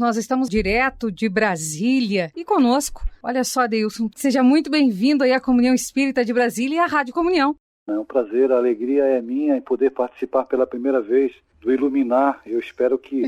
nós estamos direto de Brasília e conosco, olha só, Adeilson, seja muito bem-vindo aí à Comunhão Espírita de Brasília e à Rádio Comunhão. É um prazer, a alegria é minha em poder participar pela primeira vez do Iluminar. Eu espero que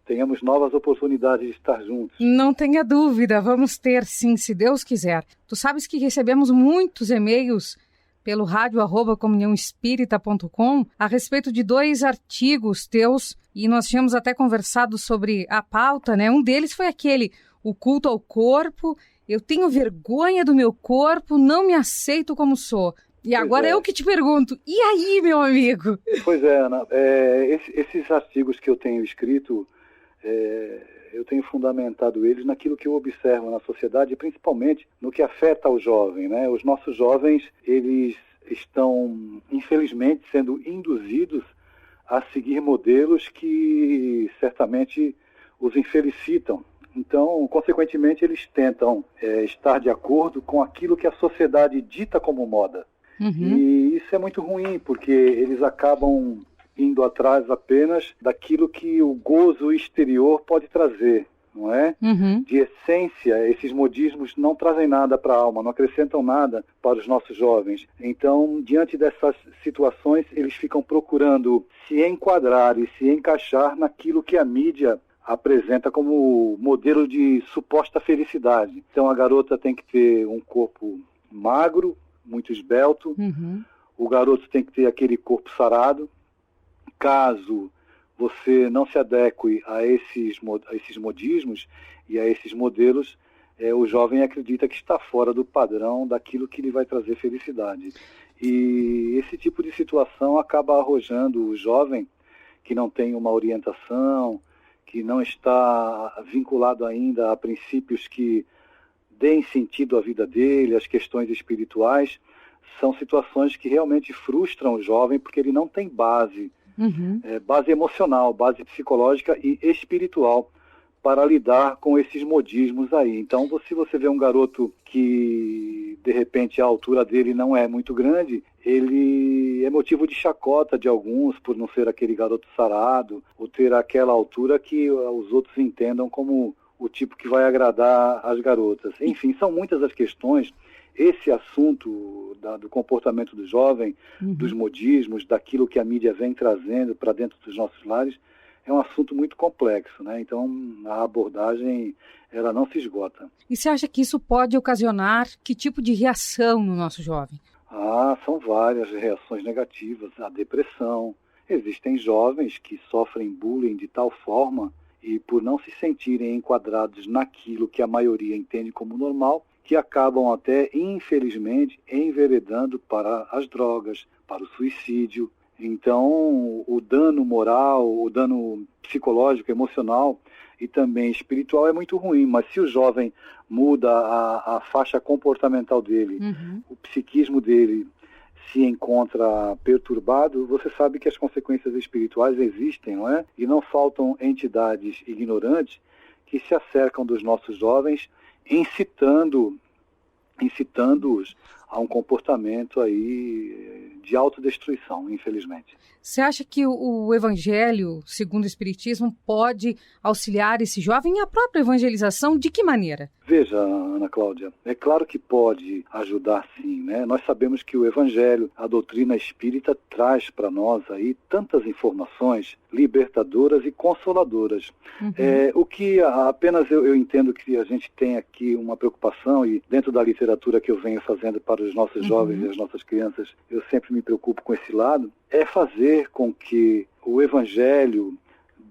tenhamos novas oportunidades de estar juntos. Não tenha dúvida, vamos ter sim, se Deus quiser. Tu sabes que recebemos muitos e-mails pelo radio@comunhãoespírita.com a respeito de 2 artigos teus e nós tínhamos até conversado sobre a pauta, né? Um deles foi aquele, o culto ao corpo, eu tenho vergonha do meu corpo, não me aceito como sou. E agora eu que te pergunto, e aí, meu amigo? Pois é, Ana, esses artigos que eu tenho escrito, eu tenho fundamentado eles naquilo que eu observo na sociedade, principalmente no que afeta o jovem, né? Os nossos jovens, eles estão, infelizmente, sendo induzidos a seguir modelos que certamente os infelicitam. Então, consequentemente, eles tentam estar de acordo com aquilo que a sociedade dita como moda. Uhum. E isso é muito ruim, porque eles acabam indo atrás apenas daquilo que o gozo exterior pode trazer, não é? Uhum. De essência, esses modismos não trazem nada para a alma, não acrescentam nada para os nossos jovens. Então, diante dessas situações, eles ficam procurando se enquadrar e se encaixar naquilo que a mídia apresenta como modelo de suposta felicidade. Então, a garota tem que ter um corpo magro, muito esbelto. Uhum. O garoto tem que ter aquele corpo sarado. Caso você não se adeque a esses modismos e a esses modelos, o jovem acredita que está fora do padrão daquilo que lhe vai trazer felicidade. E esse tipo de situação acaba arrojando o jovem que não tem uma orientação, que não está vinculado ainda a princípios que deem sentido à vida dele, às questões espirituais. São situações que realmente frustram o jovem porque ele não tem base, base emocional, base psicológica e espiritual para lidar com esses modismos aí. Então, se você vê um garoto que, de repente, a altura dele não é muito grande, ele é motivo de chacota de alguns por não ser aquele garoto sarado ou ter aquela altura que os outros entendam como o tipo que vai agradar as garotas. Enfim, são muitas as questões. Esse assunto do comportamento do jovem, dos modismos, daquilo que a mídia vem trazendo para dentro dos nossos lares, é um assunto muito complexo, né? Então, a abordagem, ela não se esgota. E você acha que isso pode ocasionar que tipo de reação no nosso jovem? São várias reações negativas. A depressão. Existem jovens que sofrem bullying de tal forma e por não se sentirem enquadrados naquilo que a maioria entende como normal, que acabam até, infelizmente, enveredando para as drogas, para o suicídio. Então, o dano moral, o dano psicológico, emocional e também espiritual é muito ruim. Mas se o jovem muda a faixa comportamental dele, o psiquismo dele se encontra perturbado, você sabe que as consequências espirituais existem, não é? E não faltam entidades ignorantes que se acercam dos nossos jovens, incitando-os a um comportamento aí de autodestruição, infelizmente. Você acha que o Evangelho, segundo o Espiritismo, pode auxiliar esse jovem e a própria evangelização? De que maneira? Veja, Ana Cláudia, é claro que pode ajudar sim, né? Nós sabemos que o Evangelho, a doutrina espírita, traz para nós aí tantas informações libertadoras e consoladoras. O que apenas eu entendo que a gente tem aqui uma preocupação, e dentro da literatura que eu venho fazendo para os nossos jovens e as nossas crianças, eu sempre me preocupo com esse lado, é fazer com que o Evangelho,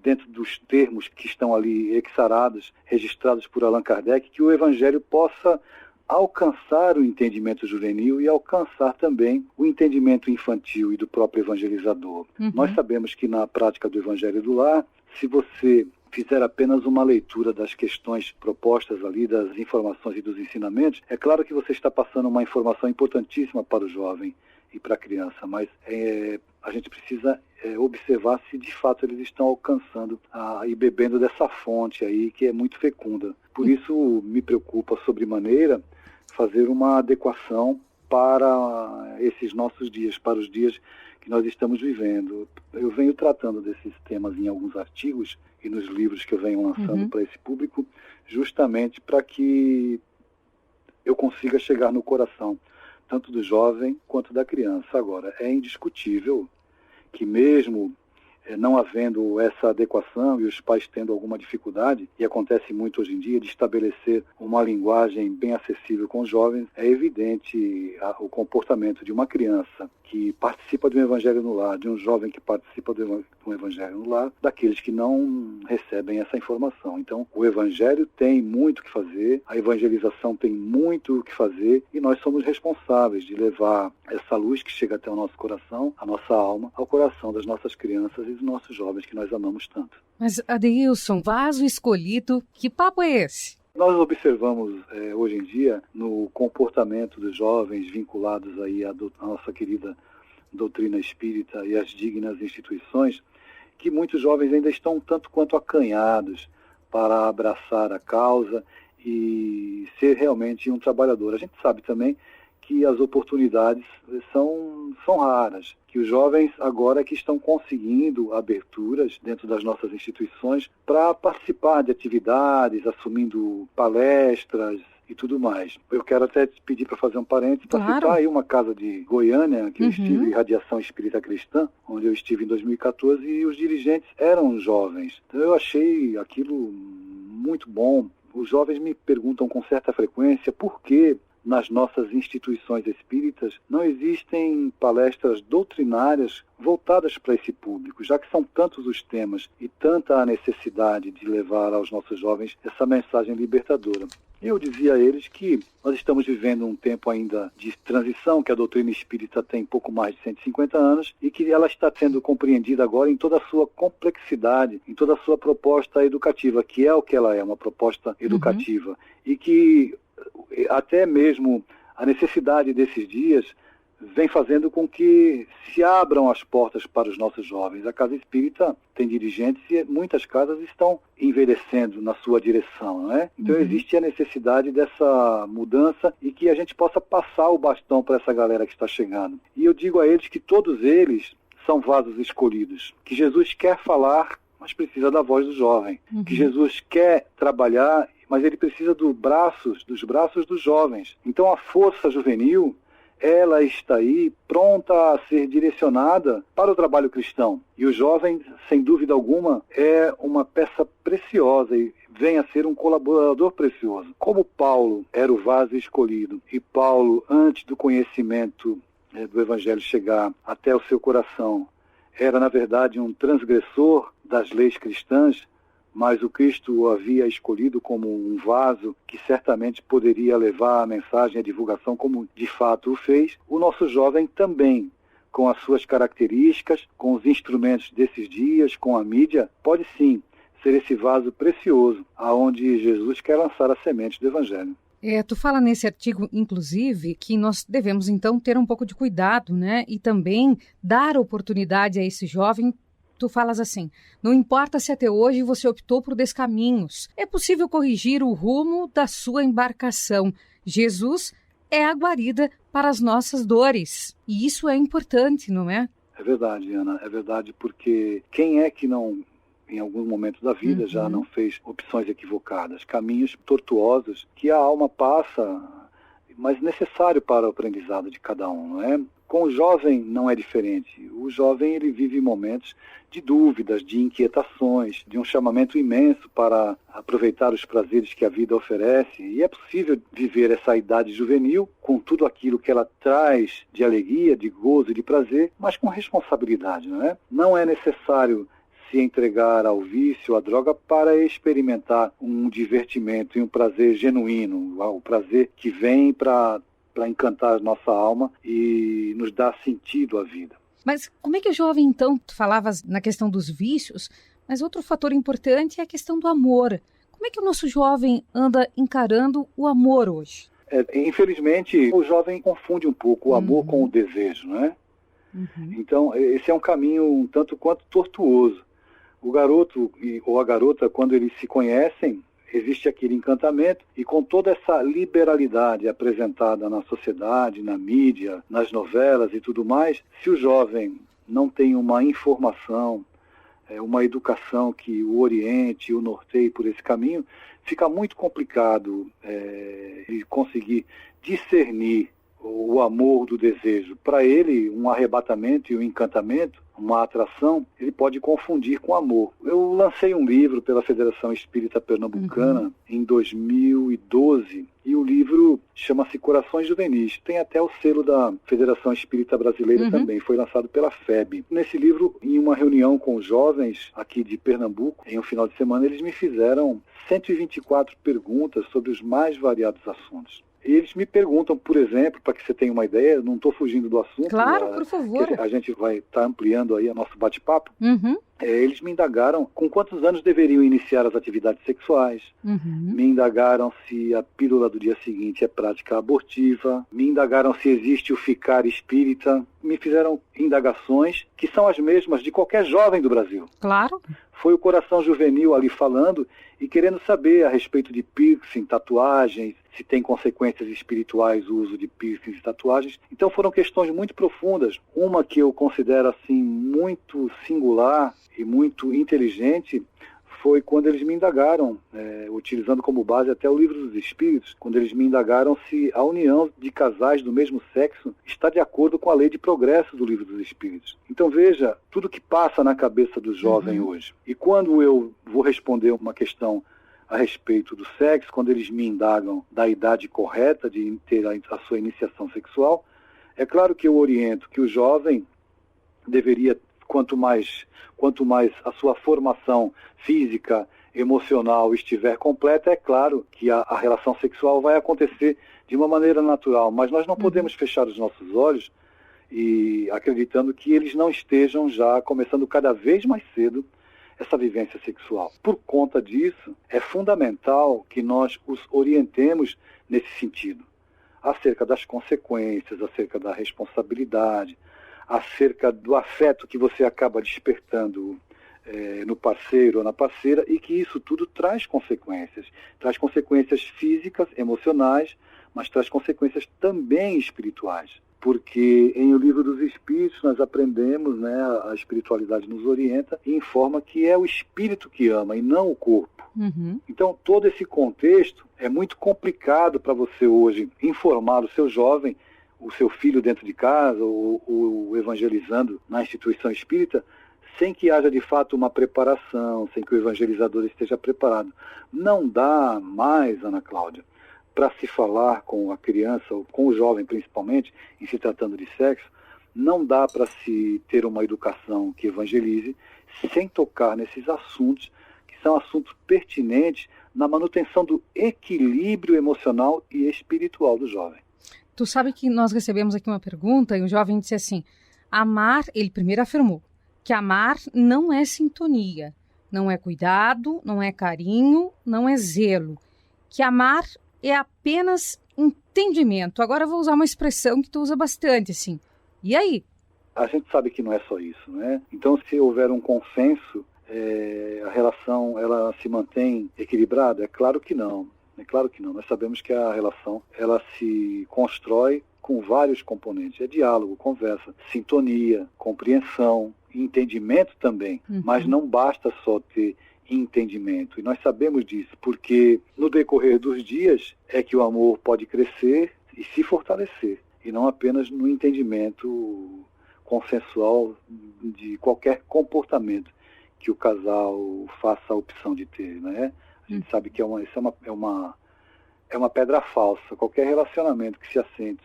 dentro dos termos que estão ali exarados, registrados por Allan Kardec, que o Evangelho possa alcançar o entendimento juvenil e alcançar também o entendimento infantil e do próprio evangelizador. Nós sabemos que na prática do Evangelho do Lar, se você fizer apenas uma leitura das questões propostas ali, das informações e dos ensinamentos, é claro que você está passando uma informação importantíssima para o jovem e para a criança, mas a gente precisa observar se de fato eles estão alcançando e bebendo dessa fonte aí que é muito fecunda. Por isso me preocupa sobremaneira fazer uma adequação para esses nossos dias, para os dias que que nós estamos vivendo. Eu venho tratando desses temas em alguns artigos e nos livros que eu venho lançando para esse público, justamente para que eu consiga chegar no coração, tanto do jovem quanto da criança. Agora, é indiscutível que mesmo não havendo essa adequação e os pais tendo alguma dificuldade, e acontece muito hoje em dia, de estabelecer uma linguagem bem acessível com os jovens, é evidente o comportamento de uma criança que participa de um evangelho no lar, de um jovem que participa de um evangelho no lar, daqueles que não recebem essa informação. Então, o evangelho tem muito o que fazer, a evangelização tem muito o que fazer, e nós somos responsáveis de levar essa luz que chega até o nosso coração, a nossa alma, ao coração das nossas crianças e dos nossos jovens que nós amamos tanto. Mas, Adeilson, vaso escolhido, que papo é esse? Nós observamos hoje em dia no comportamento dos jovens vinculados aí à nossa querida doutrina espírita e às dignas instituições, que muitos jovens ainda estão um tanto quanto acanhados para abraçar a causa e ser realmente um trabalhador. A gente sabe também que as oportunidades são raras, que os jovens agora que estão conseguindo aberturas dentro das nossas instituições para participar de atividades, assumindo palestras e tudo mais. Eu quero até te pedir para fazer um parênteses, para citar aí uma casa de Goiânia, que eu estive, Radiação Espírita Cristã, onde eu estive em 2014, e os dirigentes eram jovens. Então eu achei aquilo muito bom. Os jovens me perguntam com certa frequência por que nas nossas instituições espíritas não existem palestras doutrinárias voltadas para esse público, já que são tantos os temas e tanta a necessidade de levar aos nossos jovens essa mensagem libertadora. Eu dizia a eles que nós estamos vivendo um tempo ainda de transição, que a doutrina espírita tem pouco mais de 150 anos e que ela está sendo compreendida agora em toda a sua complexidade, em toda a sua proposta educativa, que é o que ela é, uma proposta educativa, e que até mesmo a necessidade desses dias vem fazendo com que se abram as portas para os nossos jovens. A Casa Espírita tem dirigentes e muitas casas estão envelhecendo na sua direção, não é? Então existe a necessidade dessa mudança e que a gente possa passar o bastão para essa galera que está chegando. E eu digo a eles que todos eles são vasos escolhidos, que Jesus quer falar, mas precisa da voz do jovem, que Jesus quer trabalhar, mas ele precisa dos braços dos jovens. Então a força juvenil, ela está aí pronta a ser direcionada para o trabalho cristão. E o jovem, sem dúvida alguma, é uma peça preciosa e vem a ser um colaborador precioso. Como Paulo era o vaso escolhido, e Paulo, antes do conhecimento do Evangelho chegar até o seu coração, era, na verdade, um transgressor das leis cristãs, mas o Cristo o havia escolhido como um vaso que certamente poderia levar a mensagem, a divulgação, como de fato o fez. O nosso jovem também, com as suas características, com os instrumentos desses dias, com a mídia, pode sim ser esse vaso precioso, aonde Jesus quer lançar a semente do Evangelho. Tu fala nesse artigo, inclusive, que nós devemos, então, ter um pouco de cuidado, né? E também dar oportunidade a esse jovem. Tu falas assim, não importa se até hoje você optou por descaminhos, é possível corrigir o rumo da sua embarcação. Jesus é a guarida para as nossas dores. E isso é importante, não é? É verdade, Ana, é verdade, porque quem é que não, em algum momento da vida, já não fez opções equivocadas, caminhos tortuosos que a alma passa, mas necessário para o aprendizado de cada um, não é? Com o jovem não é diferente. O jovem ele vive momentos de dúvidas, de inquietações, de um chamamento imenso para aproveitar os prazeres que a vida oferece. E é possível viver essa idade juvenil com tudo aquilo que ela traz de alegria, de gozo e de prazer, mas com responsabilidade, não é? Não é necessário se entregar ao vício, à droga, para experimentar um divertimento e um prazer genuíno, o prazer que vem para encantar nossa alma e nos dar sentido à vida. Mas como é que o jovem, então, tu falavas na questão dos vícios, mas outro fator importante é a questão do amor. Como é que o nosso jovem anda encarando o amor hoje? Infelizmente, o jovem confunde um pouco o amor com o desejo, não é? Então, esse é um caminho um tanto quanto tortuoso. O garoto ou a garota, quando eles se conhecem, existe aquele encantamento, e com toda essa liberalidade apresentada na sociedade, na mídia, nas novelas e tudo mais, se o jovem não tem uma informação, uma educação que o oriente, o norteie por esse caminho, fica muito complicado de conseguir discernir o amor do desejo. Para ele, um arrebatamento e um encantamento, uma atração, ele pode confundir com amor. Eu lancei um livro pela Federação Espírita Pernambucana em 2012, e o livro chama-se Corações Juvenis. Tem até o selo da Federação Espírita Brasileira também, foi lançado pela FEB. Nesse livro, em uma reunião com jovens aqui de Pernambuco, em um final de semana, eles me fizeram 124 perguntas sobre os mais variados assuntos. E eles me perguntam, por exemplo, para que você tenha uma ideia, eu não estou fugindo do assunto. Claro, por favor. A gente vai estar ampliando aí o nosso bate-papo. Eles me indagaram com quantos anos deveriam iniciar as atividades sexuais. Me indagaram se a pílula do dia seguinte é prática abortiva. Me indagaram se existe o ficar espírita. Me fizeram indagações que são as mesmas de qualquer jovem do Brasil. Claro. Foi o coração juvenil ali falando e querendo saber a respeito de piercing, tatuagens, se tem consequências espirituais o uso de piercings e tatuagens. Então foram questões muito profundas. Uma que eu considero assim muito singular e muito inteligente foi quando eles me indagaram, utilizando como base até o Livro dos Espíritos, quando eles me indagaram se a união de casais do mesmo sexo está de acordo com a lei de progresso do Livro dos Espíritos. Então veja, tudo que passa na cabeça do jovem hoje. E quando eu vou responder uma questão a respeito do sexo, quando eles me indagam da idade correta de ter a sua iniciação sexual, é claro que eu oriento que o jovem deveria, quanto mais a sua formação física, emocional estiver completa, é claro que a relação sexual vai acontecer de uma maneira natural, mas nós não podemos fechar os nossos olhos e acreditando que eles não estejam já começando cada vez mais cedo essa vivência sexual. Por conta disso, é fundamental que nós os orientemos nesse sentido, acerca das consequências, acerca da responsabilidade, acerca do afeto que você acaba despertando no parceiro ou na parceira, e que isso tudo traz consequências físicas, emocionais, mas traz consequências também espirituais. Porque em O Livro dos Espíritos nós aprendemos, a espiritualidade nos orienta e informa que é o espírito que ama e não o corpo. Então todo esse contexto é muito complicado para você hoje informar o seu jovem, o seu filho dentro de casa, ou evangelizando na instituição espírita, sem que haja de fato uma preparação, sem que o evangelizador esteja preparado. Não dá mais, Ana Cláudia, para se falar com a criança, ou com o jovem principalmente, em se tratando de sexo, não dá para se ter uma educação que evangelize sem tocar nesses assuntos, que são assuntos pertinentes na manutenção do equilíbrio emocional e espiritual do jovem. Tu sabe que nós recebemos aqui uma pergunta e o jovem disse assim, amar, ele primeiro afirmou, que amar não é sintonia, não é cuidado, não é carinho, não é zelo, que amar é apenas entendimento. Agora eu vou usar uma expressão que tu usa bastante, assim. E aí? A gente sabe que não é só isso, né? Então, se houver um consenso, a relação ela se mantém equilibrada? É claro que não. É claro que não. Nós sabemos que a relação ela se constrói com vários componentes. É diálogo, conversa, sintonia, compreensão, entendimento também. Mas não basta só ter entendimento. E nós sabemos disso, porque no decorrer dos dias é que o amor pode crescer e se fortalecer. E não apenas no entendimento consensual de qualquer comportamento que o casal faça a opção de ter, né? A gente sabe que isso é uma pedra falsa. Qualquer relacionamento que se assente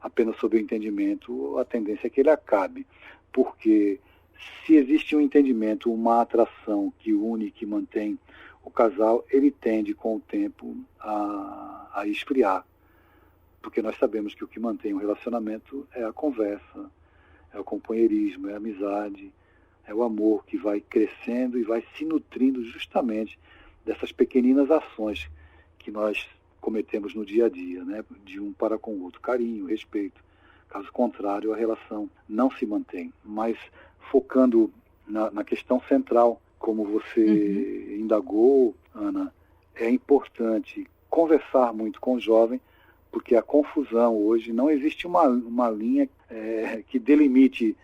apenas sobre o entendimento, a tendência é que ele acabe. Porque se existe um entendimento, uma atração que une, que mantém o casal, ele tende com o tempo a esfriar. Porque nós sabemos que o que mantém um relacionamento é a conversa, é o companheirismo, é a amizade, é o amor que vai crescendo e vai se nutrindo justamente dessas pequeninas ações que nós cometemos no dia a dia, né? De um para com o outro, carinho, respeito. Caso contrário, a relação não se mantém. Mas focando na questão central, como você indagou, Ana, é importante conversar muito com o jovem porque a confusão hoje, não existe uma linha que delimite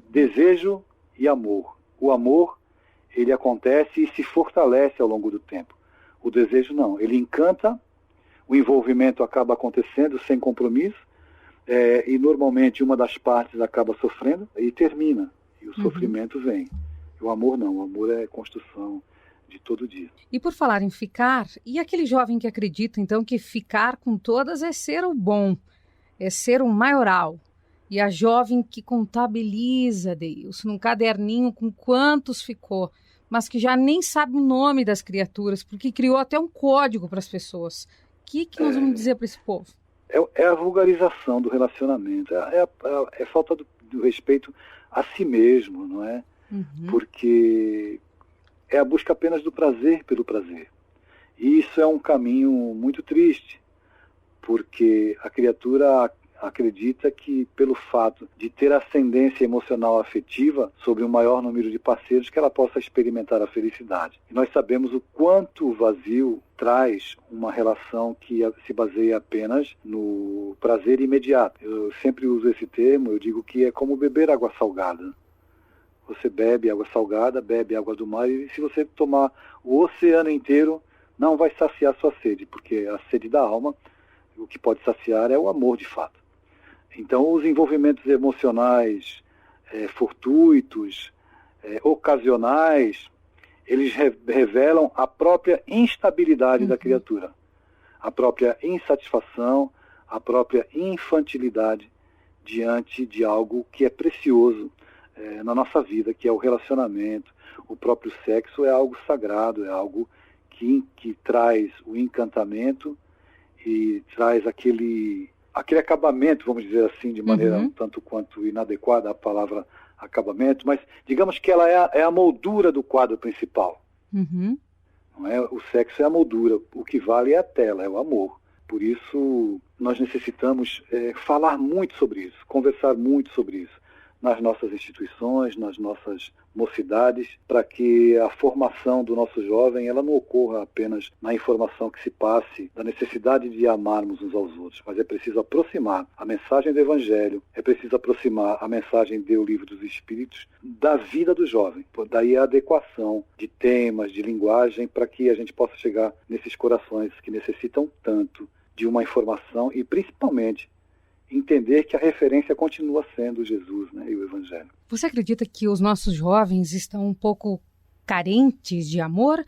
desejo e amor. O amor, ele acontece e se fortalece ao longo do tempo. O desejo não, ele encanta, o envolvimento acaba acontecendo sem compromisso, e normalmente uma das partes acaba sofrendo e termina, e o sofrimento vem. O amor não, o amor é construção de todo dia. E por falar em ficar, e aquele jovem que acredita então que ficar com todas é ser o bom, é ser o maioral, e a jovem que contabiliza, Deilson, num caderninho com quantos ficou, mas que já nem sabe o nome das criaturas, porque criou até um código para as pessoas. O que nós vamos dizer para esse povo? É a vulgarização do relacionamento, é falta do respeito a si mesmo, não é? Porque é a busca apenas do prazer pelo prazer. E isso é um caminho muito triste, porque a criatura acredita que pelo fato de ter ascendência emocional afetiva sobre um maior número de parceiros, que ela possa experimentar a felicidade. E nós sabemos o quanto o vazio traz uma relação que se baseia apenas no prazer imediato. Eu sempre uso esse termo, eu digo que é como beber água salgada. Você bebe água salgada, bebe água do mar, e se você tomar o oceano inteiro, não vai saciar sua sede, porque a sede da alma, o que pode saciar é o amor de fato. Então, os envolvimentos emocionais fortuitos, ocasionais, eles revelam a própria instabilidade da criatura, a própria insatisfação, a própria infantilidade diante de algo que é precioso na nossa vida, que é o relacionamento. O próprio sexo é algo sagrado, é algo que traz o encantamento e traz aquele acabamento, vamos dizer assim, de maneira um tanto quanto inadequada a palavra acabamento, mas digamos que ela é a moldura do quadro principal. Não é? O sexo é a moldura, o que vale é a tela, é o amor. Por isso, nós necessitamos falar muito sobre isso, conversar muito sobre isso, nas nossas instituições, nas nossas mocidades, para que a formação do nosso jovem ela não ocorra apenas na informação que se passe da necessidade de amarmos uns aos outros, mas é preciso aproximar a mensagem do Evangelho, é preciso aproximar a mensagem do Livro dos Espíritos da vida do jovem. Daí a adequação de temas, de linguagem, para que a gente possa chegar nesses corações que necessitam tanto de uma informação e, principalmente, entender que a referência continua sendo Jesus, né, e o Evangelho. Você acredita que os nossos jovens estão um pouco carentes de amor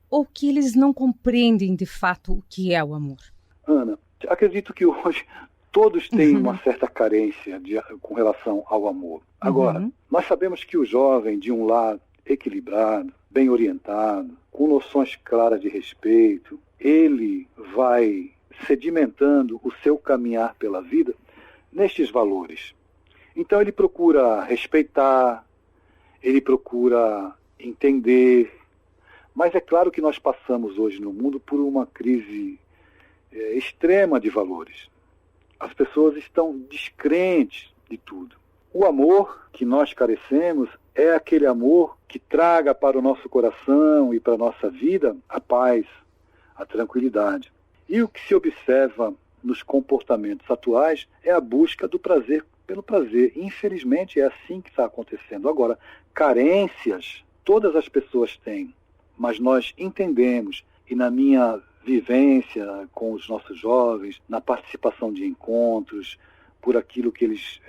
ou que eles não compreendem de fato o que é o amor? Ana, acredito que hoje todos têm uma certa carência com relação ao amor. Agora, nós sabemos que o jovem de um lar equilibrado, bem orientado, com noções claras de respeito, ele vai sedimentando o seu caminhar pela vida nestes valores. Então ele procura respeitar, ele procura entender, mas é claro que nós passamos hoje no mundo por uma crise extrema de valores. As pessoas estão descrentes de tudo. O amor que nós carecemos é aquele amor que traga para o nosso coração e para a nossa vida a paz, a tranquilidade. E o que se observa nos comportamentos atuais é a busca do prazer pelo prazer. Infelizmente é assim que está acontecendo. Agora, carências todas as pessoas têm, mas nós entendemos, e na minha vivência com os nossos jovens, na participação de encontros, por aquilo que eles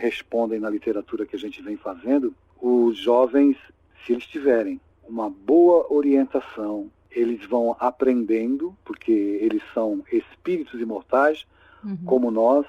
respondem na literatura que a gente vem fazendo, os jovens, se eles tiverem uma boa orientação, eles vão aprendendo, porque eles são espíritos imortais, como nós,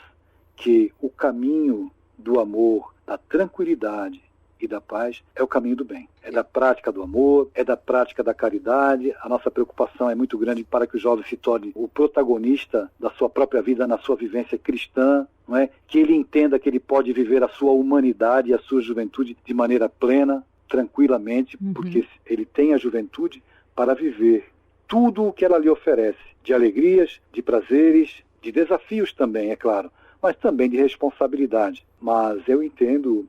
que o caminho do amor, da tranquilidade e da paz é o caminho do bem. É da prática do amor, é da prática da caridade. A nossa preocupação é muito grande para que o jovem se torne o protagonista da sua própria vida, na sua vivência cristã, não é? Que ele entenda que ele pode viver a sua humanidade e a sua juventude de maneira plena, tranquilamente, porque ele tem a juventude para viver tudo o que ela lhe oferece, de alegrias, de prazeres, de desafios também, é claro, mas também de responsabilidade. Mas eu entendo,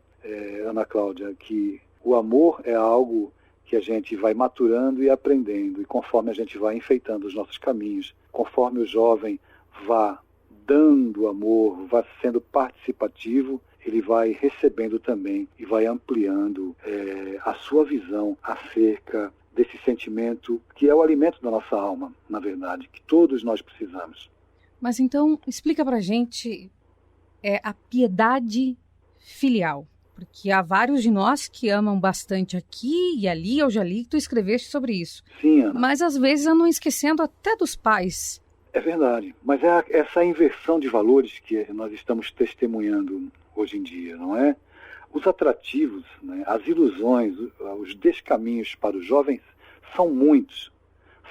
Ana Cláudia, que o amor é algo que a gente vai maturando e aprendendo, e conforme a gente vai enfeitando os nossos caminhos, conforme o jovem vá dando amor, vai sendo participativo, ele vai recebendo também e vai ampliando a sua visão acerca desse sentimento que é o alimento da nossa alma, na verdade, que todos nós precisamos. Mas então, explica pra gente a piedade filial. Porque há vários de nós que amam bastante aqui e ali. Eu já li que tu escreveste sobre isso. Sim, Ana. Mas às vezes andam esquecendo até dos pais. É verdade. Mas é essa inversão de valores que nós estamos testemunhando hoje em dia, não é? Os atrativos, né, as ilusões, os descaminhos para os jovens são muitos.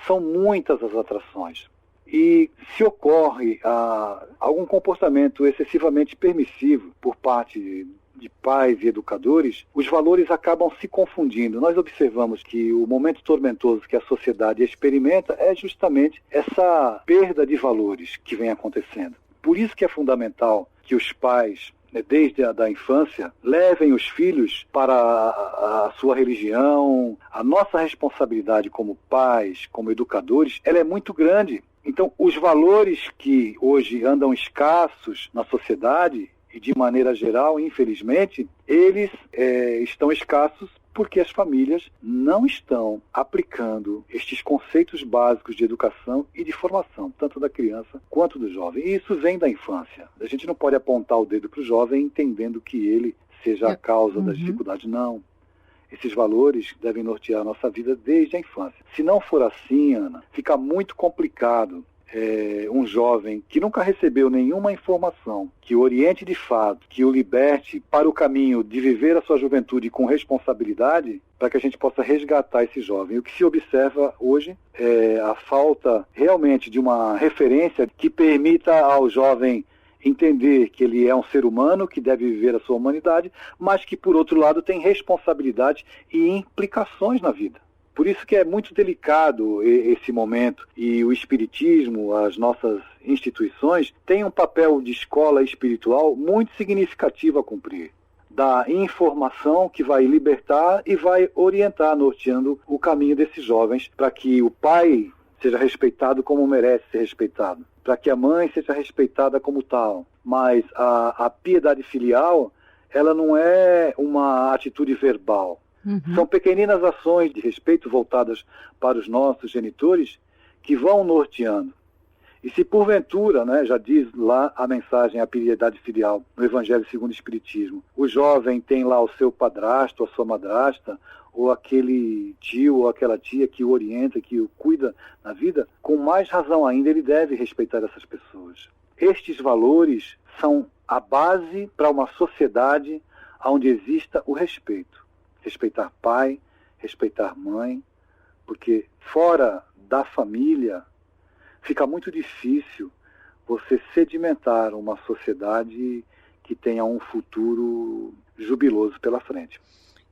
São muitas as atrações. E se ocorre algum comportamento excessivamente permissivo por parte de pais e educadores, os valores acabam se confundindo. Nós observamos que o momento tormentoso que a sociedade experimenta é justamente essa perda de valores que vem acontecendo. Por isso que é fundamental que os pais, desde a infância, levem os filhos para a sua religião. A nossa responsabilidade como pais, como educadores, ela é muito grande. Então, os valores que hoje andam escassos na sociedade, e de maneira geral, infelizmente, eles estão escassos porque as famílias não estão aplicando estes conceitos básicos de educação e de formação, tanto da criança quanto do jovem. E isso vem da infância. A gente não pode apontar o dedo para o jovem entendendo que ele seja a causa das dificuldades, não. Esses valores devem nortear a nossa vida desde a infância. Se não for assim, Ana, fica muito complicado um jovem que nunca recebeu nenhuma informação que o oriente de fato, que o liberte para o caminho de viver a sua juventude com responsabilidade, para que a gente possa resgatar esse jovem. O que se observa hoje é a falta realmente de uma referência que permita ao jovem entender que ele é um ser humano, que deve viver a sua humanidade, mas que, por outro lado, tem responsabilidade e implicações na vida. Por isso que é muito delicado esse momento, e o Espiritismo, as nossas instituições, têm um papel de escola espiritual muito significativo a cumprir. Da informação que vai libertar e vai orientar, norteando o caminho desses jovens, para que o pai seja respeitado como merece ser respeitado, para que a mãe seja respeitada como tal. Mas a piedade filial, ela não é uma atitude verbal. São pequeninas ações de respeito voltadas para os nossos genitores que vão norteando. E se porventura, né, já diz lá a mensagem, a piedade filial, no Evangelho segundo o Espiritismo, o jovem tem lá o seu padrasto, a sua madrasta, ou aquele tio ou aquela tia que o orienta, que o cuida na vida, com mais razão ainda ele deve respeitar essas pessoas. Estes valores são a base para uma sociedade onde exista o respeito. Respeitar pai, respeitar mãe, porque fora da família fica muito difícil você sedimentar uma sociedade que tenha um futuro jubiloso pela frente.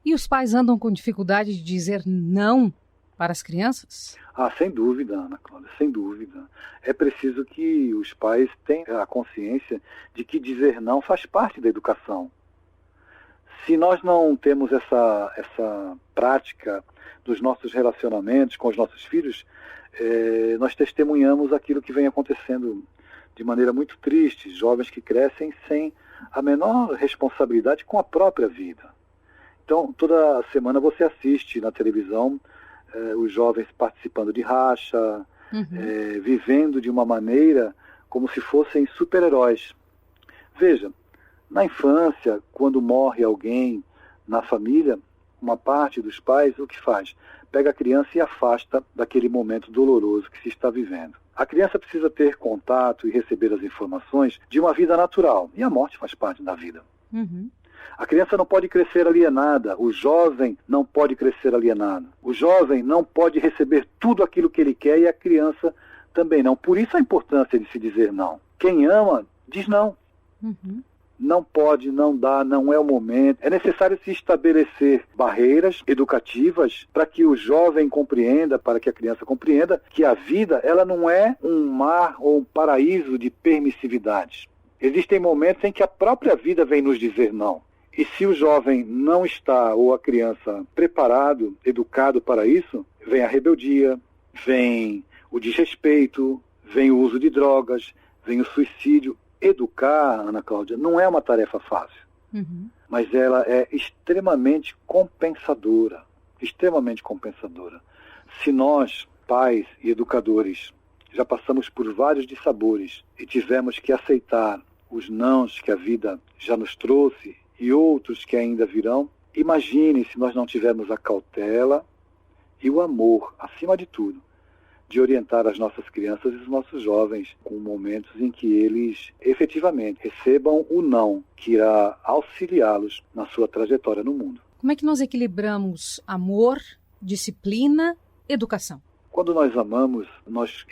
E os pais andam com dificuldade de dizer não para as crianças? Sem dúvida, Ana Cláudia, sem dúvida. É preciso que os pais tenham a consciência de que dizer não faz parte da educação. Se nós não temos essa prática dos nossos relacionamentos com os nossos filhos, nós testemunhamos aquilo que vem acontecendo de maneira muito triste, jovens que crescem sem a menor responsabilidade com a própria vida. Então, toda semana você assiste na televisão os jovens participando de racha, vivendo de uma maneira como se fossem super-heróis. Veja, na infância, quando morre alguém na família, uma parte dos pais, o que faz? Pega a criança e afasta daquele momento doloroso que se está vivendo. A criança precisa ter contato e receber as informações de uma vida natural. E a morte faz parte da vida. A criança não pode crescer alienada. O jovem não pode crescer alienado. O jovem não pode receber tudo aquilo que ele quer e a criança também não. Por isso a importância de se dizer não. Quem ama, diz não. Não pode, não dá, não é o momento. É necessário se estabelecer barreiras educativas para que o jovem compreenda, para que a criança compreenda que a vida ela não é um mar ou um paraíso de permissividades. Existem momentos em que a própria vida vem nos dizer não. E se o jovem não está, ou a criança, preparado, educado para isso, vem a rebeldia, vem o desrespeito, vem o uso de drogas, vem o suicídio. Educar, Ana Cláudia, não é uma tarefa fácil, mas ela é extremamente compensadora, extremamente compensadora. Se nós, pais e educadores, já passamos por vários dissabores e tivemos que aceitar os nãos que a vida já nos trouxe e outros que ainda virão, imagine se nós não tivermos a cautela e o amor, acima de tudo, de orientar as nossas crianças e os nossos jovens com momentos em que eles efetivamente recebam o não que irá auxiliá-los na sua trajetória no mundo. Como é que nós equilibramos amor, disciplina, educação? Quando nós amamos, nós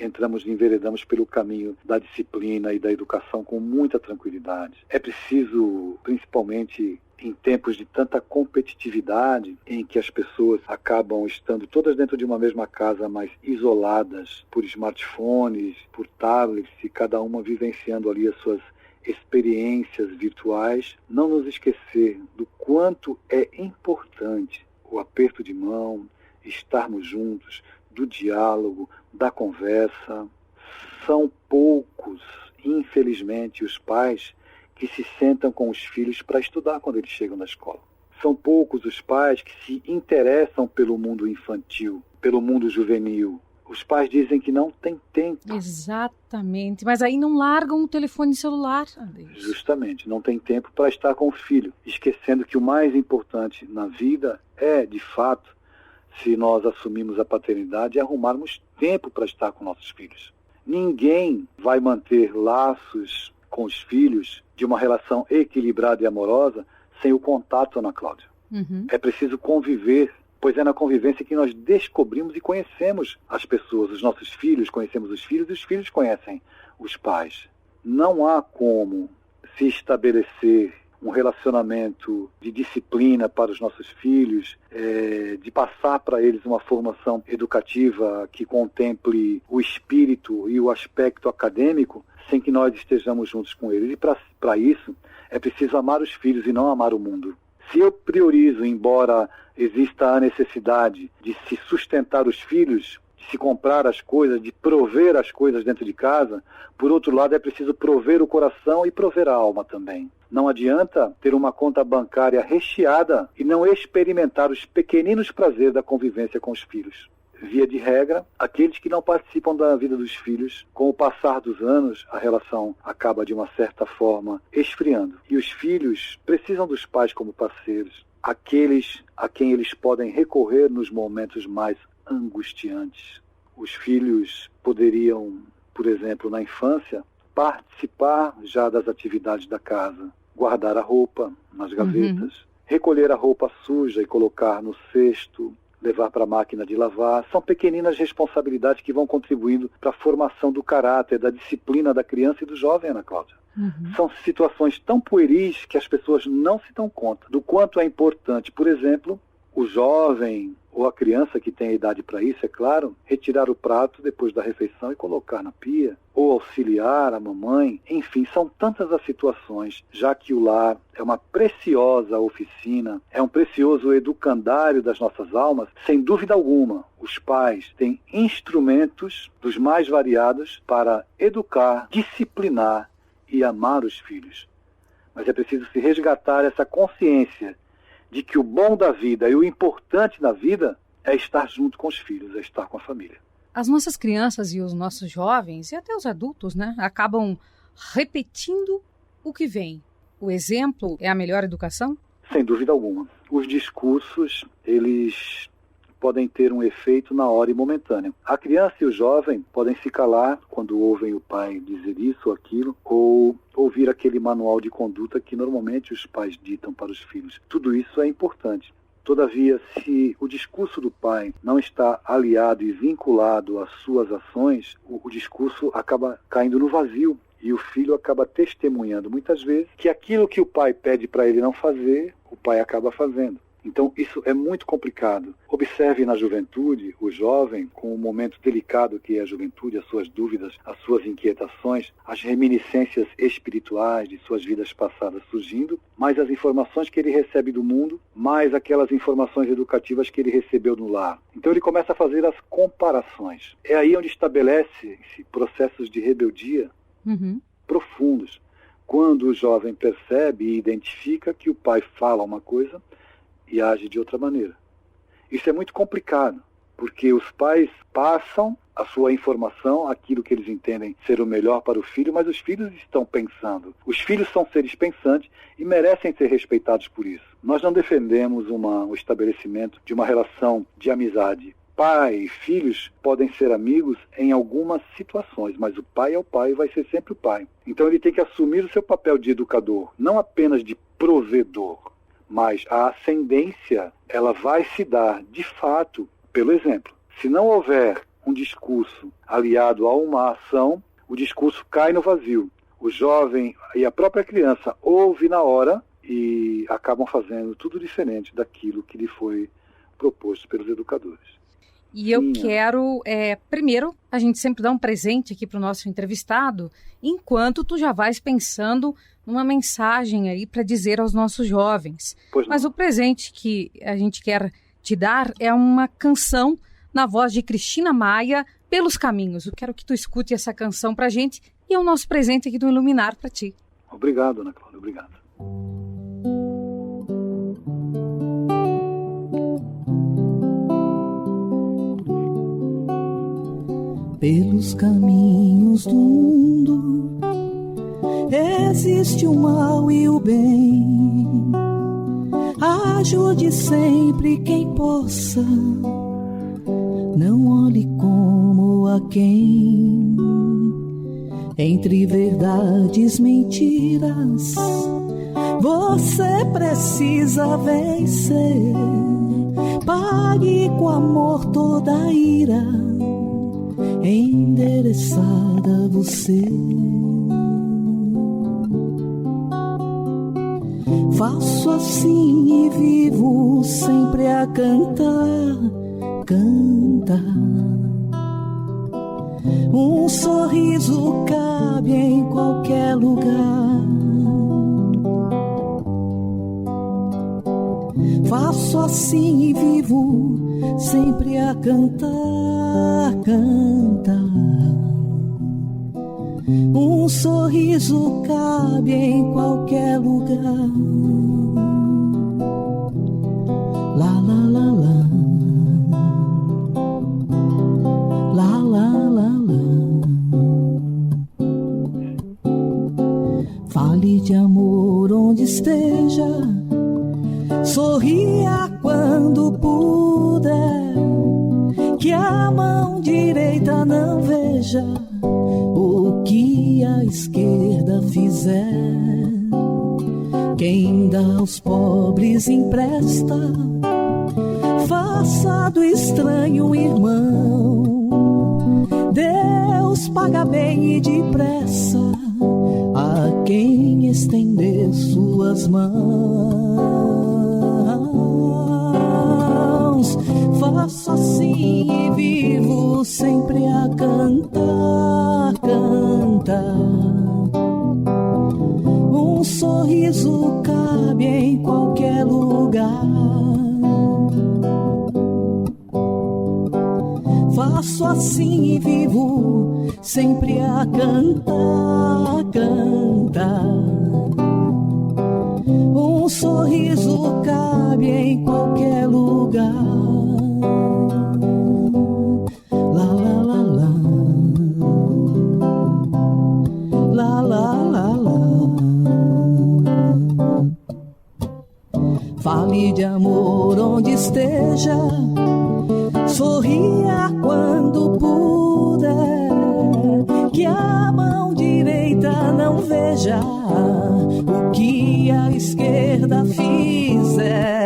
enveredamos pelo caminho da disciplina e da educação com muita tranquilidade. É preciso, principalmente em tempos de tanta competitividade, em que as pessoas acabam estando todas dentro de uma mesma casa, mas isoladas por smartphones, por tablets, e cada uma vivenciando ali as suas experiências virtuais, não nos esquecer do quanto é importante o aperto de mão, estarmos juntos, do diálogo, da conversa. São poucos, infelizmente, os pais que se sentam com os filhos para estudar quando eles chegam na escola. São poucos os pais que se interessam pelo mundo infantil, pelo mundo juvenil. Os pais dizem que não tem tempo. Exatamente, mas aí não largam o telefone celular. Justamente, não tem tempo para estar com o filho, esquecendo que o mais importante na vida é, de fato, se nós assumimos a paternidade, é arrumarmos tempo para estar com nossos filhos. Ninguém vai manter laços com os filhos de uma relação equilibrada e amorosa sem o contato, Ana Cláudia. É preciso conviver, pois é na convivência que nós descobrimos e conhecemos as pessoas. Os nossos filhos, conhecemos os filhos e os filhos conhecem os pais. Não há como se estabelecer um relacionamento de disciplina para os nossos filhos, de passar para eles uma formação educativa que contemple o espírito e o aspecto acadêmico, sem que nós estejamos juntos com eles. E para isso é preciso amar os filhos e não amar o mundo. Se eu priorizo, embora exista a necessidade de se sustentar os filhos, de se comprar as coisas, de prover as coisas dentro de casa, por outro lado é preciso prover o coração e prover a alma também. Não adianta ter uma conta bancária recheada e não experimentar os pequeninos prazeres da convivência com os filhos. Via de regra, aqueles que não participam da vida dos filhos, com o passar dos anos, a relação acaba de uma certa forma esfriando. E os filhos precisam dos pais como parceiros, aqueles a quem eles podem recorrer nos momentos mais angustiantes. Os filhos poderiam, por exemplo, na infância, participar já das atividades da casa, guardar a roupa nas gavetas, recolher a roupa suja e colocar no cesto, levar para a máquina de lavar. São pequeninas responsabilidades que vão contribuindo para a formação do caráter, da disciplina da criança e do jovem, Ana Cláudia. São situações tão pueris que as pessoas não se dão conta do quanto é importante, por exemplo, o jovem ou a criança que tem a idade para isso, é claro, retirar o prato depois da refeição e colocar na pia, ou auxiliar a mamãe. Enfim, são tantas as situações, já que o lar é uma preciosa oficina, é um precioso educandário das nossas almas. Sem dúvida alguma, os pais têm instrumentos dos mais variados para educar, disciplinar e amar os filhos. Mas é preciso se resgatar essa consciência de que o bom da vida e o importante na vida é estar junto com os filhos, é estar com a família. As nossas crianças e os nossos jovens, e até os adultos, acabam repetindo o que vem. O exemplo é a melhor educação? Sem dúvida alguma. Os discursos, eles podem ter um efeito na hora e momentâneo. A criança e o jovem podem se calar quando ouvem o pai dizer isso ou aquilo, ou ouvir aquele manual de conduta que normalmente os pais ditam para os filhos. Tudo isso é importante. Todavia, se o discurso do pai não está aliado e vinculado às suas ações, o discurso acaba caindo no vazio. E o filho acaba testemunhando muitas vezes que aquilo que o pai pede para ele não fazer, o pai acaba fazendo. Então, isso é muito complicado. Observe na juventude, o jovem, com o momento delicado que é a juventude, as suas dúvidas, as suas inquietações, as reminiscências espirituais de suas vidas passadas surgindo, mais as informações que ele recebe do mundo, mais aquelas informações educativas que ele recebeu no lar. Então, ele começa a fazer as comparações. É aí onde estabelece-se processos de rebeldia, profundos. Quando o jovem percebe e identifica que o pai fala uma coisa e age de outra maneira. Isso é muito complicado, porque os pais passam a sua informação, aquilo que eles entendem ser o melhor para o filho, mas os filhos estão pensando. Os filhos são seres pensantes e merecem ser respeitados por isso. Nós não defendemos o estabelecimento de uma relação de amizade. Pai e filhos podem ser amigos em algumas situações, mas o pai é o pai e vai ser sempre o pai. Então ele tem que assumir o seu papel de educador, não apenas de provedor, mas a ascendência ela vai se dar, de fato, pelo exemplo. Se não houver um discurso aliado a uma ação, o discurso cai no vazio. O jovem e a própria criança ouvem na hora e acabam fazendo tudo diferente daquilo que lhe foi proposto pelos educadores. E eu quero, primeiro, a gente sempre dá um presente aqui para o nosso entrevistado, enquanto tu já vais pensando numa mensagem aí para dizer aos nossos jovens. Mas o presente que a gente quer te dar é uma canção na voz de Cristina Maia, Pelos Caminhos. Eu quero que tu escute essa canção para a gente e é o nosso presente aqui do Iluminar para ti. Obrigado, Ana Cláudia, obrigado. Pelos caminhos do mundo existe o mal e o bem. Ajude sempre quem possa, não olhe como a quem. Entre verdades, mentiras, você precisa vencer. Pague com amor toda a ira endereçada a você. Faço assim e vivo sempre a cantar, cantar. Um sorriso cabe em qualquer lugar. Faço assim e vivo sempre a cantar, cantar. Um sorriso cabe em qualquer lugar. Lá, lá, lá, lá. Lá, lá, lá, lá. Fale de amor onde esteja. Sorria quando puder. Que a mão direita não veja o que a esquerda fizer. Quem dá aos pobres empresta. Faça do estranho um irmão. Deus paga bem e depressa a quem estender suas mãos. Faço assim e vivo sempre a cantar, cantar. Um sorriso cabe em qualquer lugar. Faço assim e vivo sempre a cantar, cantar. Um sorriso cabe em qualquer lugar. Lá, lá, lá, lá. Lá, lá, lá, lá. Fale de amor onde esteja. Sorria quando puder. Que a mão direita não veja o que a esquerda fizer.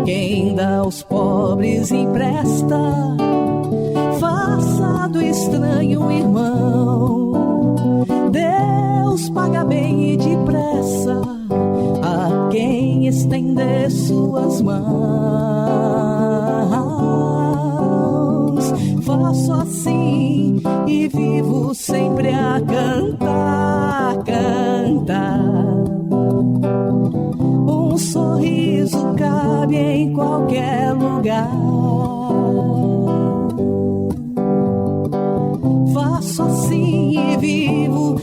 Quem dá aos pobres empresta. Faça do estranho um irmão. Deus paga bem e depressa a quem estender suas mãos. Faço assim e vivo sempre a cantar, cantar. Um sorriso cabe em qualquer lugar. Faço assim e vivo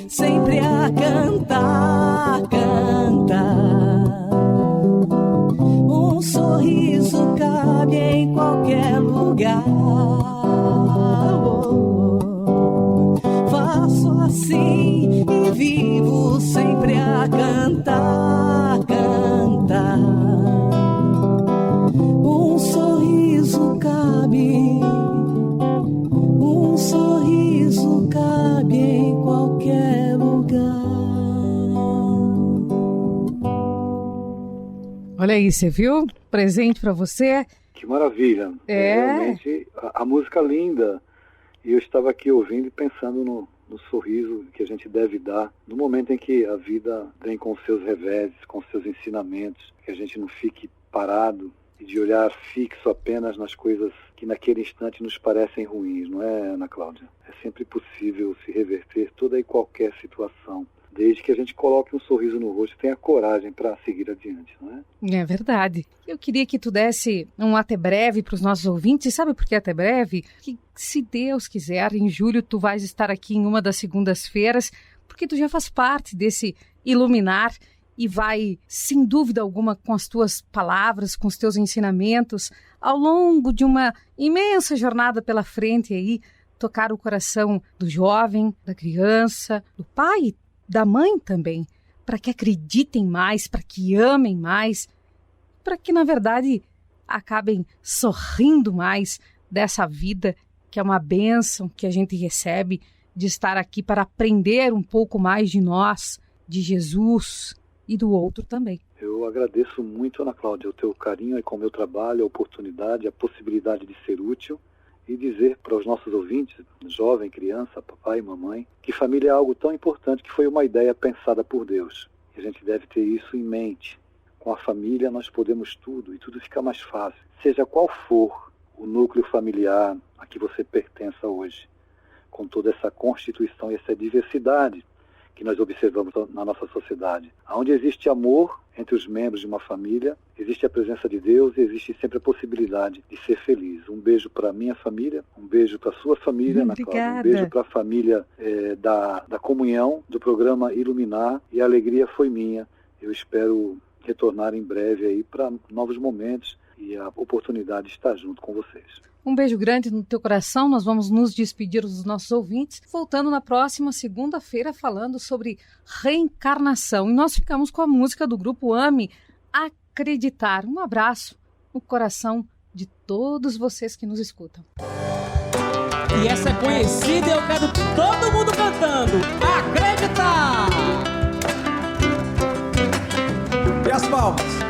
mim e vivo sempre a cantar, cantar. Um sorriso cabe, um sorriso cabe em qualquer lugar. Olha aí, você viu? Presente para você. Que maravilha. Realmente, a música linda. E eu estava aqui ouvindo e pensando no sorriso que a gente deve dar no momento em que a vida vem com seus reveses, com seus ensinamentos, que a gente não fique parado e de olhar fixo apenas nas coisas que naquele instante nos parecem ruins, não é, Ana Cláudia? É sempre possível se reverter toda e qualquer situação, desde que a gente coloque um sorriso no rosto e tenha coragem para seguir adiante, não é? É verdade. Eu queria que tu desse um até breve para os nossos ouvintes. Sabe por que até breve? Que, se Deus quiser, em julho tu vais estar aqui em uma das segundas-feiras, porque tu já faz parte desse Iluminar e vai, sem dúvida alguma, com as tuas palavras, com os teus ensinamentos, ao longo de uma imensa jornada pela frente aí, tocar o coração do jovem, da criança, do pai, da mãe também, para que acreditem mais, para que amem mais, para que, na verdade, acabem sorrindo mais dessa vida que é uma bênção que a gente recebe de estar aqui para aprender um pouco mais de nós, de Jesus e do outro também. Eu agradeço muito, Ana Cláudia, o teu carinho aí com o meu trabalho, a oportunidade, a possibilidade de ser útil e dizer para os nossos ouvintes, jovem, criança, papai e mamãe, que família é algo tão importante que foi uma ideia pensada por Deus. E a gente deve ter isso em mente. Com a família nós podemos tudo e tudo fica mais fácil. Seja qual for o núcleo familiar a que você pertença hoje, com toda essa constituição e essa diversidade que nós observamos na nossa sociedade. Onde existe amor entre os membros de uma família, existe a presença de Deus e existe sempre a possibilidade de ser feliz. Um beijo para a minha família, um beijo para a sua família, Ana Cláudia, um beijo para a família da comunhão, do programa Iluminar, e a alegria foi minha. Eu espero retornar em breve aí para novos momentos e a oportunidade de estar junto com vocês. Um beijo grande no teu coração. Nós vamos nos despedir dos nossos ouvintes, voltando na próxima segunda-feira falando sobre reencarnação. E nós ficamos com a música do grupo AME, Acreditar. Um abraço no coração de todos vocês que nos escutam. E essa é conhecida e eu quero todo mundo cantando. Acreditar! E as palmas?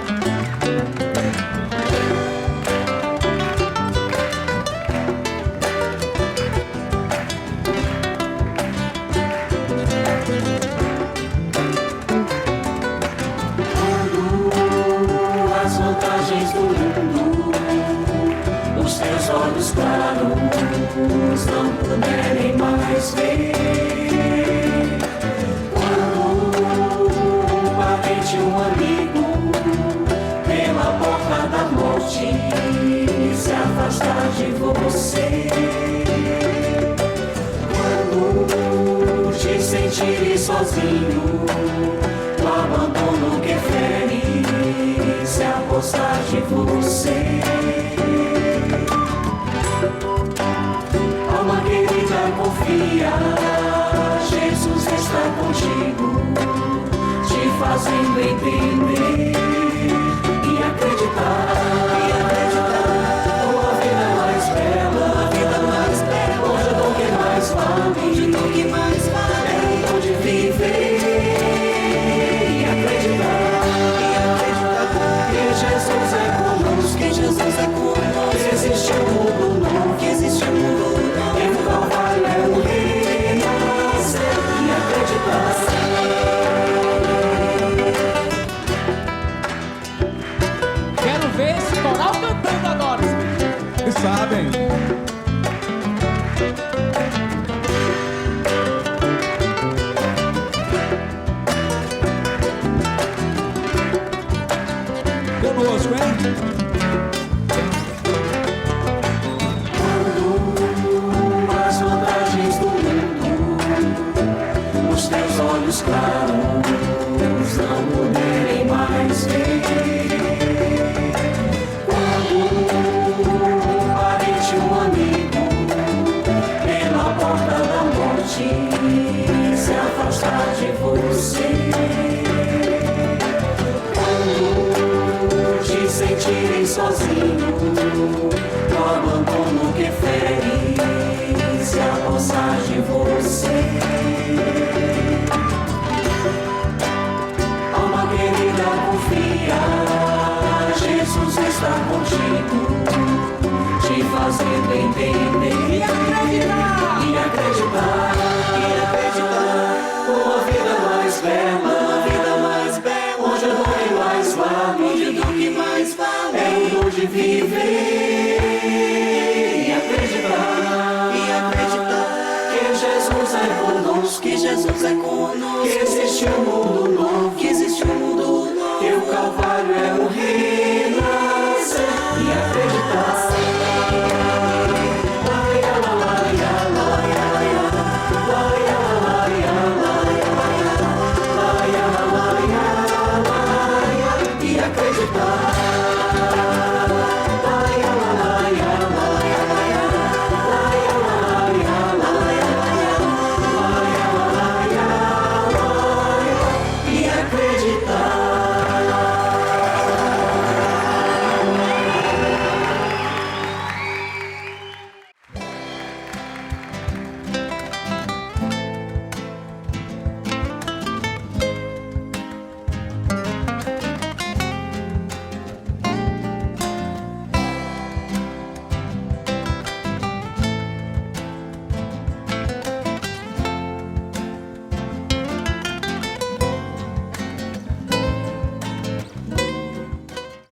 Olhos claros não puderem mais ver. Quando um parente, um amigo, pela porta da morte se afastar de você. Quando te sentires sozinho, o abandono que fere se apossar de você. Alma querida, confia, Jesus está contigo, te fazendo entender e acreditar. A vida é mais bela, onde o dom que mais vale, é o dom de viver e acreditar. Que Jesus é conosco, que existe um mundo novo, que existe um mundo novo. Quero ver esse coral cantando agora. Vocês sabem. Conosco, hein? Olhos claros não puderem mais ver. Quando um parente, um amigo, pela porta da morte se sozinho, no abandono que fere, se apossar de você. Alma querida, confia, Jesus está contigo, te fazendo entender E acreditar. e acreditar, uma vida mais bela, onde o dom que mais vale, é o dom de viver e acreditar, que Jesus é conosco, que existe um mundo